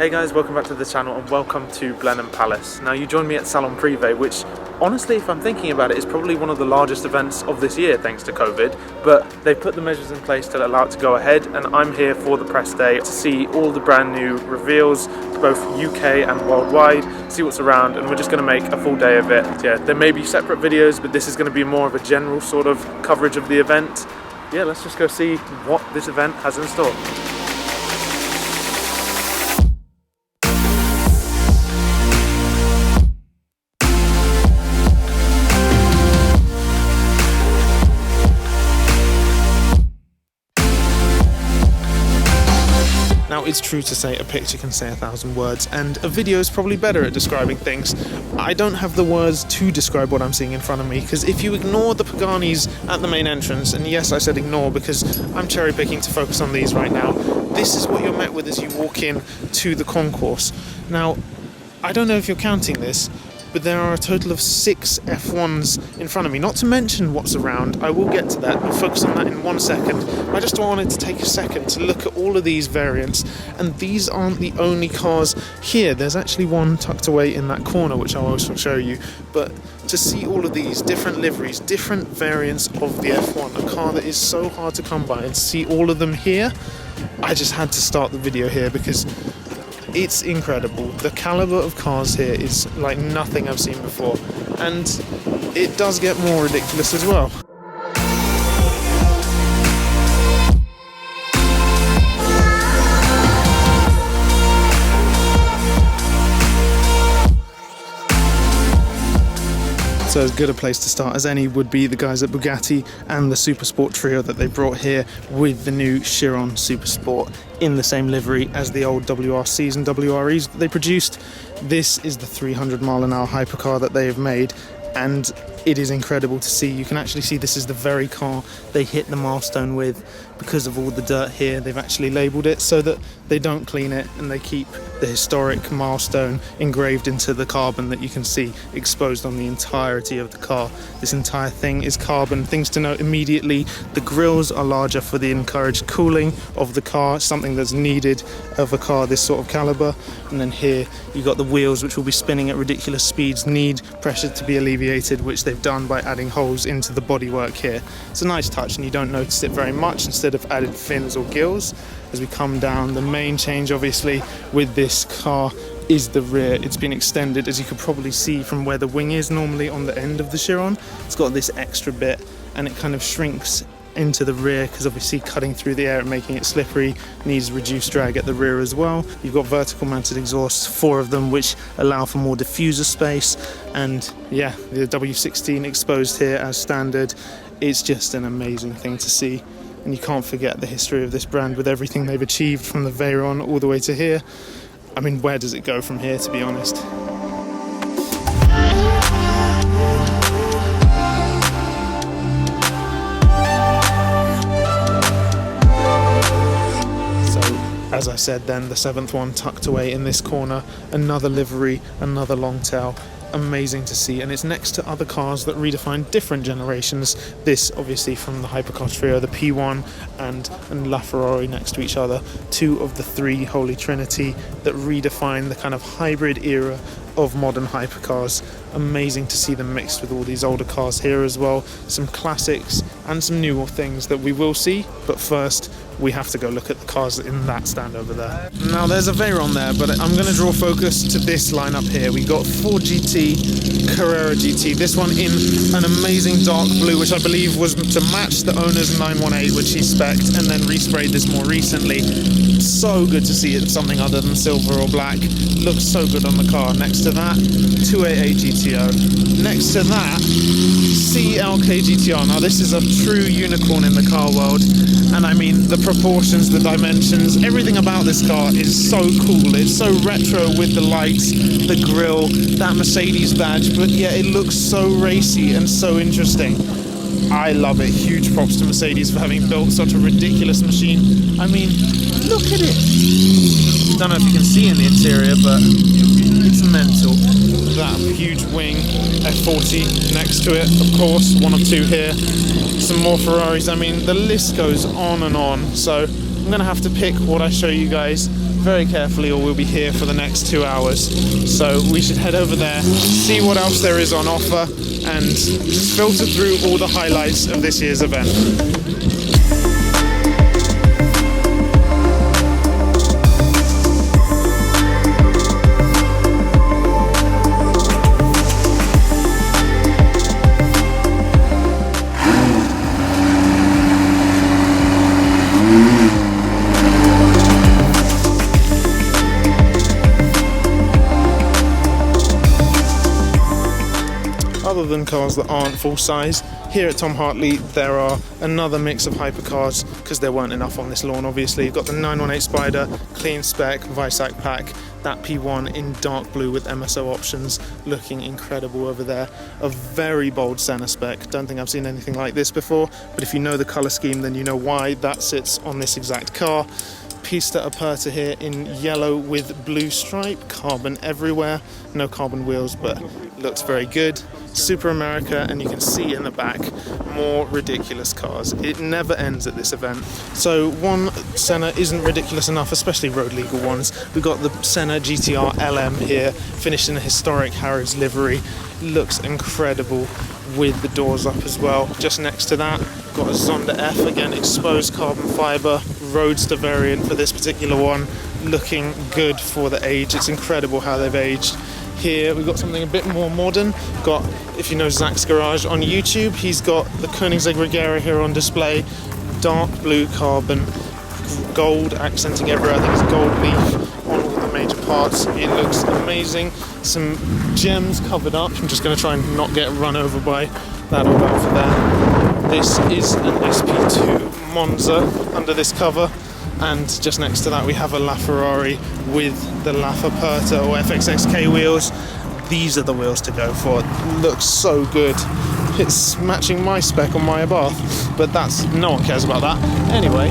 Hey guys, welcome back to the channel and welcome to Blenheim Palace. Now you joined me at Salon Privé, which honestly, if I'm thinking about it, is probably one of the largest events of this year thanks to COVID, but they've put the measures in place to allow it to go ahead, and I'm here for the press day to see all the brand new reveals, both UK and worldwide, see what's around, and we're just going to make a full day of it. Yeah, there may be separate videos, but this is going to be more of a general sort of coverage of the event. Yeah, let's just go see what this event has in store. Now, it's true to say a picture can say 1,000 words, and a video is probably better at describing things. I don't have the words to describe what I'm seeing in front of me, because if you ignore the Paganis at the main entrance, and yes, I said ignore because I'm cherry picking to focus on these right now, this is what you're met with as you walk in to the concourse. Now, I don't know if you're counting this, but there are a total of 6 F1s in front of me, not to mention what's around. I will get to that, we'll focus on that in 1 second. I just wanted to take a second to look at all of these variants, and these aren't the only cars here. There's actually one tucked away in that corner, which I'll also show you, but to see all of these different liveries, different variants of the F1, a car that is so hard to come by, and to see all of them here, I just had to start the video here because it's incredible. The caliber of cars here is like nothing I've seen before, and it does get more ridiculous as well. So as good a place to start as any would be the guys at Bugatti and the Supersport trio that they brought here with the new Chiron Supersport in the same livery as the old WRCs and WREs that they produced. This is the 300-mile-an-hour hypercar that they have made, and it is incredible to see. You can actually see this is the very car they hit the milestone with. Because of all the dirt here, they've actually labelled it so that they don't clean it, and they keep the historic milestone engraved into the carbon that you can see exposed on the entirety of the car. This entire thing is carbon. Things to note immediately: the grills are larger for the encouraged cooling of the car, something that's needed of a car this sort of caliber. And then here you've got the wheels, which will be spinning at ridiculous speeds, need pressure to be alleviated, which they've done by adding holes into the bodywork here. It's a nice touch, and you don't notice it very much instead of added fins or gills. As we come down, the main change obviously with this car is the rear. It's been extended, as you could probably see from where the wing is normally on the end of the Chiron. It's got this extra bit, and it kind of shrinks into the rear because obviously cutting through the air and making it slippery needs reduced drag at the rear as well. You've got vertical mounted exhausts, 4 of them, which allow for more diffuser space, and yeah, the W16 exposed here as standard. It's just an amazing thing to see, and you can't forget the history of this brand with everything they've achieved from the Veyron all the way to here. I mean, where does it go from here, to be honest? As I said then, the 7th one tucked away in this corner, another livery, another long tail. Amazing to see, and it's next to other cars that redefine different generations. This obviously from the hypercar trio, the P1 and LaFerrari next to each other, 2 of the 3 Holy Trinity that redefine the kind of hybrid era of modern hypercars. Amazing to see them mixed with all these older cars here as well. Some classics and some newer things that we will see, but first we have to go look at the cars in that stand over there. Now there's a Veyron there, but I'm going to draw focus to this lineup here. We got Ford GT, Carrera GT, this one in an amazing dark blue, which I believe was to match the owner's 918, which he spec'd and then resprayed this more recently. So good to see it something other than silver or black. Looks so good on the car. Next to that, 288 GTO. Next to that, CLK GTR. Now this is a true unicorn in the car world, and I mean the proportions, the dimensions, everything about this car is so cool. It's so retro with the lights, the grille, that Mercedes badge, but yeah, it looks so racy and so interesting. I love it. Huge props to Mercedes for having built such a ridiculous machine. I mean, look at it. Don't know if you can see in the interior, but it's mental. That huge wing, F40 next to it, of course, 1 of 2 here. Some more Ferraris. I mean, the list goes on and on. So I'm going to have to pick what I show you guys very carefully or we'll be here for the next 2 hours. So we should head over there, see what else there is on offer, and filter through all the highlights of this year's event. Other than cars that aren't full size, here at Tom Hartley there are another mix of hypercars because there weren't enough on this lawn obviously. You've got the 918 Spider, clean spec, Visac pack, that P1 in dark blue with MSO options looking incredible over there. A very bold Senna spec, don't think I've seen anything like this before, but if you know the colour scheme then you know why that sits on this exact car. Pista Aperta here in yellow with blue stripe, carbon everywhere, no carbon wheels but looks very good. Super America, and you can see in the back more ridiculous cars. It never ends at this event. So one Senna isn't ridiculous enough, especially road legal ones. We've got the Senna GTR LM here, finished in a historic Harrods livery. Looks incredible with the doors up as well. Just next to that, got a Zonda F, again exposed carbon fibre, roadster variant for this particular one. Looking good for the age. It's incredible how they've aged. Here we've got something a bit more modern. Got, if you know Zach's Garage on YouTube, he's got the Koenigsegg Gemera here on display. Dark blue carbon, gold accenting everywhere. I think it's gold leaf on all the major parts. It looks amazing. Some gems covered up. I'm just going to try and not get run over by that old Alfa there. This is an SP2 Monza under this cover. And just next to that we have a LaFerrari with the La Aperta or FXXK wheels. These are the wheels to go for. It looks so good. It's matching my spec on my Abarth, but that's, no one cares about that. Anyway.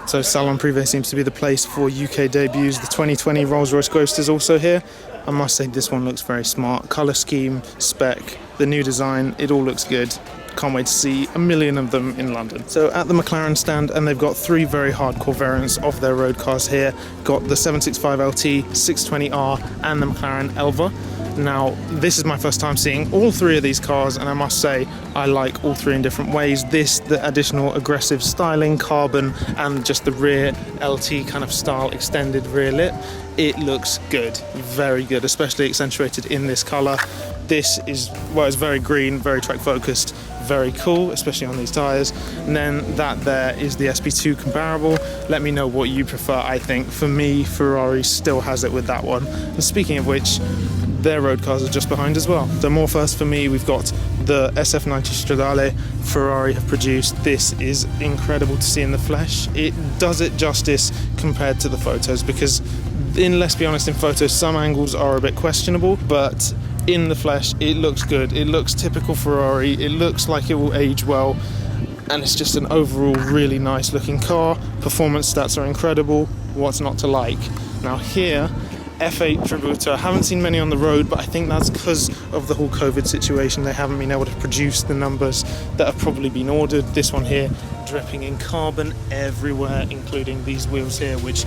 So Salon Privé seems to be the place for UK debuts. The 2020 Rolls-Royce Ghost is also here. I must say this one looks very smart. Colour scheme, spec, the new design, it all looks good. Can't wait to see a million of them in London. So at the McLaren stand, and they've got three very hardcore variants of their road cars here. Got the 765 LT, 620R and the McLaren Elva. Now, this is my first time seeing all three of these cars, and I must say I like all three in different ways. This, the additional aggressive styling, carbon, and just the rear LT kind of style extended rear lit. It looks good, very good, especially accentuated in this colour. This is, well, it's very green, very track focused, very cool, especially on these tyres. And then that there is the SP2 comparable. Let me know what you prefer. I think for me, Ferrari still has it with that one. And speaking of which, their road cars are just behind as well. So more first for me, we've got the SF90 Stradale Ferrari have produced. This is incredible to see in the flesh. It does it justice compared to the photos, because let's be honest, in photos some angles are a bit questionable, but in the flesh it looks good. It looks typical Ferrari. It looks like it will age well, and it's just an overall really nice looking car. Performance stats are incredible. What's not to like? Now here, F8 Tributo. I haven't seen many on the road, but I think that's because of the whole COVID situation. They haven't been able to produce the numbers that have probably been ordered. This one here, dripping in carbon everywhere, including these wheels here, which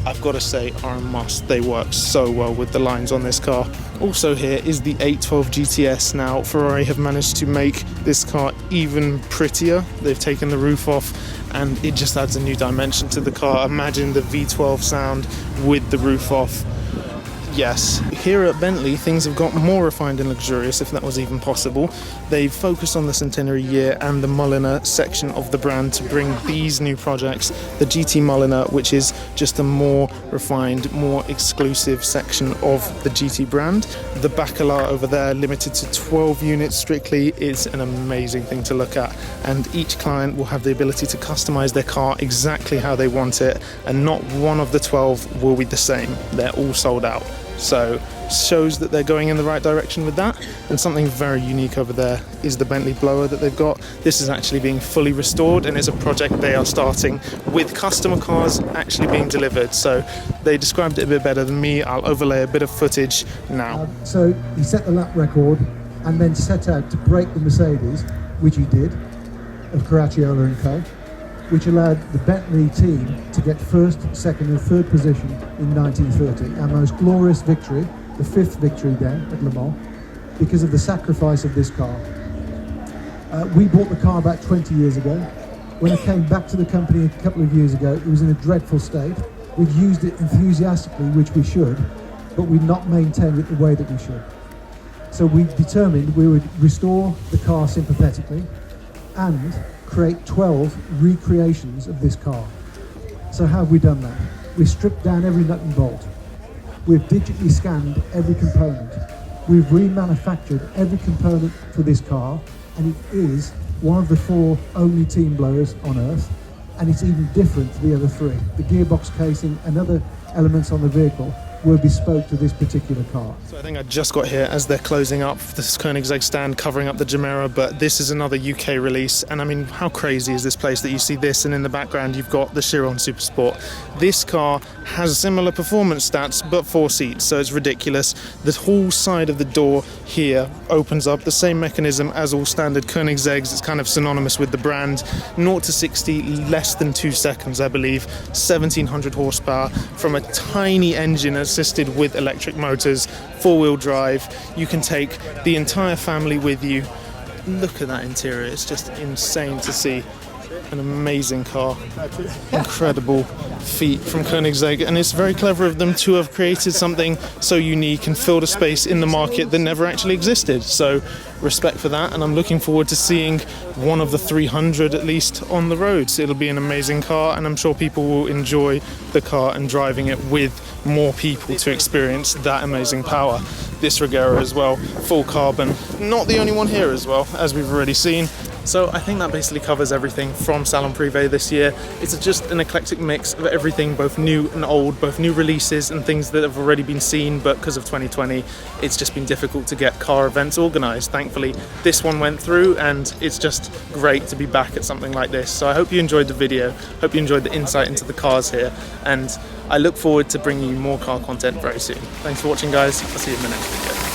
I've got to say are a must. They work so well with the lines on this car. Also here is the 812 GTS. Now, Ferrari have managed to make this car even prettier. They've taken the roof off, and it just adds a new dimension to the car. Imagine the V12 sound with the roof off. Yes, here at Bentley things have got more refined and luxurious, if that was even possible. They've focused on the centenary year and the Mulliner section of the brand to bring these new projects. The GT Mulliner, which is just a more refined, more exclusive section of the GT brand. The Bacala over there, limited to 12 units strictly, is an amazing thing to look at. And each client will have the ability to customize their car exactly how they want it, and not one of the 12 will be the same. They're all sold out. So shows that they're going in the right direction with that. And something very unique over there is the Bentley blower that they've got. This is actually being fully restored, and it's a project they are starting with customer cars actually being delivered. So they described it a bit better than me. I'll overlay a bit of footage now. So he set the lap record and then set out to break the Mercedes, which he did, of Caracciolo and Co., which allowed the Bentley team to get first, second and third position in 1930, our most glorious victory, the 5th victory then at Le Mans, because of the sacrifice of this car. We bought the car about 20 years ago. When I came back to the company a couple of years ago, it was in a dreadful state. We'd used it enthusiastically, which we should, but we'd not maintained it the way that we should. So we determined we would restore the car sympathetically and create 12 recreations of this car. So how have we done that? We stripped down every nut and bolt. We've digitally scanned every component. We've remanufactured every component for this car, and it is one of the 4 only team blowers on Earth, and it's even different to the other 3. The gearbox casing and other elements on the vehicle were bespoke to this particular car. So I think I just got here as they're closing up this Koenigsegg stand, covering up the Gemera, but this is another UK release. And I mean, how crazy is this place that you see this, and in the background you've got the Chiron Supersport. This car has similar performance stats, but 4 seats, so it's ridiculous. The whole side of the door here opens up, the same mechanism as all standard Koenigsegg's. It's kind of synonymous with the brand. 0 to 60, less than 2 seconds, I believe. 1700 horsepower from a tiny engine assisted with electric motors, 4-wheel drive. You can take the entire family with you. Look at that interior, it's just insane to see. An amazing car, incredible feat from Koenigsegg, and it's very clever of them to have created something so unique and filled a space in the market that never actually existed. So respect for that, and I'm looking forward to seeing one of the 300 at least on the roads. It'll be an amazing car, and I'm sure people will enjoy the car and driving it with more people to experience that amazing power. This Regera as well, full carbon, not the only one here as well, as we've already seen. So I think that basically covers everything from Salon Privé this year. It's just an eclectic mix of everything, both new and old, both new releases and things that have already been seen, but because of 2020, it's just been difficult to get car events organised. Thankfully, this one went through, and it's just great to be back at something like this. So I hope you enjoyed the video, hope you enjoyed the insight into the cars here, and I look forward to bringing you more car content very soon. Thanks for watching, guys. I'll see you in the next video.